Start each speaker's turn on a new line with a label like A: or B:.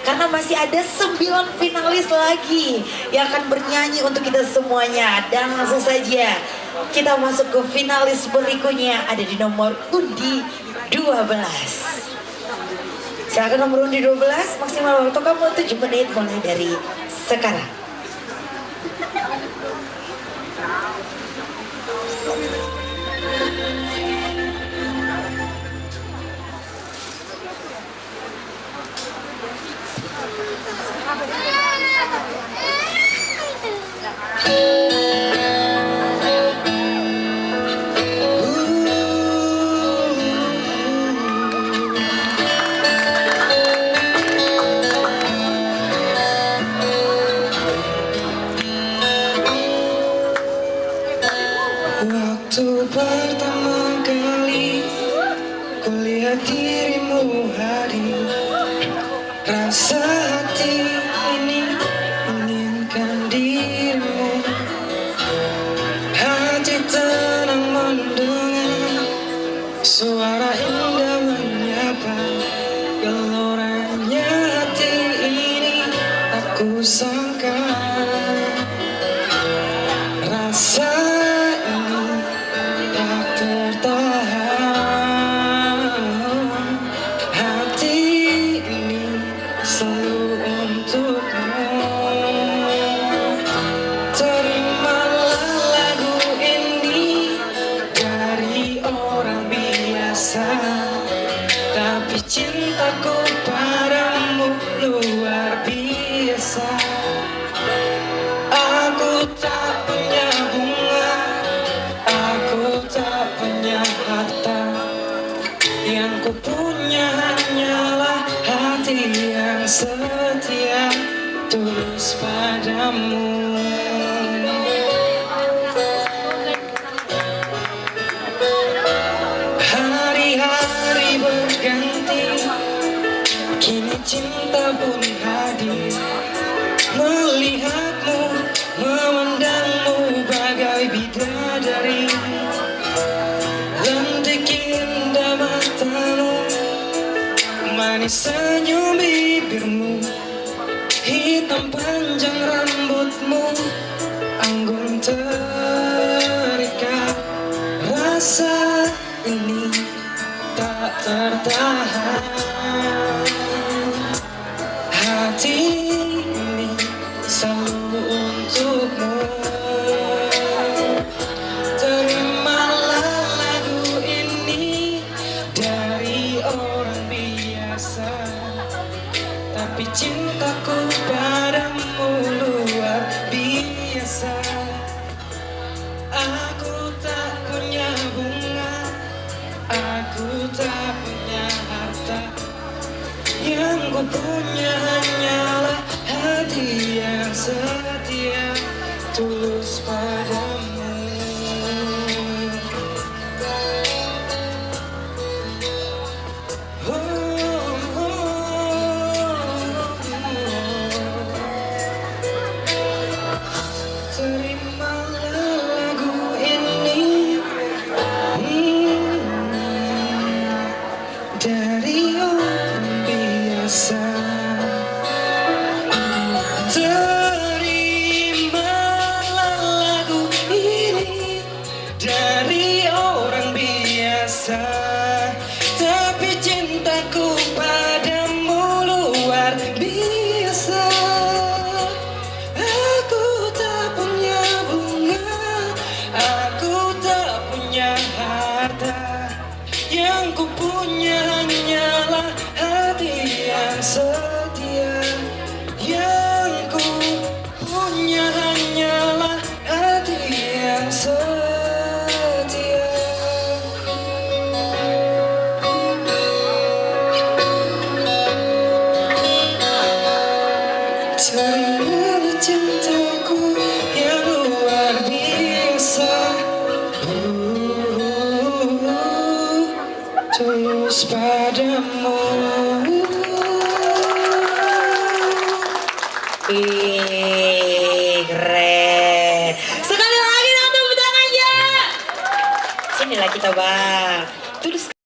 A: karena masih ada 9 finalis lagi yang akan bernyanyi untuk kita semuanya. Dan langsung saja kita masuk ke finalis berikutnya, ada di nomor undi 12. Silakan nomor undi 12, maksimal waktu kamu 7 menit mulai dari sekarang.
B: Waktu pertama kali kulihat dirimu hadir, rasa hati ini inginkan dirimu. Hati tenang mendengar suara indah menyapa, geloranya hati ini aku sangka. Rasa selalu untukmu. Terimalah lagu ini dari orang biasa, tapi cintaku padamu luar biasa. Aku tak punya bunga, aku tak punya harta, yang ku punya hanyalah hati yang setia, tulus padamu. Hari-hari berganti, kini cinta pun hadir. Melihatmu, memandangmu bagai bidadari, lentik indah matamu, manis senyum bibirmu, hitam panjang rambutmu, anggun terikat. Rasa ini tak tertahan, hati ini selalu untukmu. Terimalah lagu ini dari orang biasa, tapi cintaku padamu luar biasa. Aku tak punya bunga, aku tak punya harta, yang ku punya hanyalah hati yang setia, tulus padamu. Terimalah lagu ini dari orang biasa. Terimalah lagu ini dari orang biasa, tapi cintaku padamu luar biasa. Aku tak punya bunga, aku tak punya harta, yang ku punya hanyalah hati yang setia, yang ku punya hanyalah hati yang setia. Terimalah cintaku yang luar biasa, tulus padamu.
A: Keren. Sekali lagi dong tepuk tangannya. Sinilah kita bang. Tulus.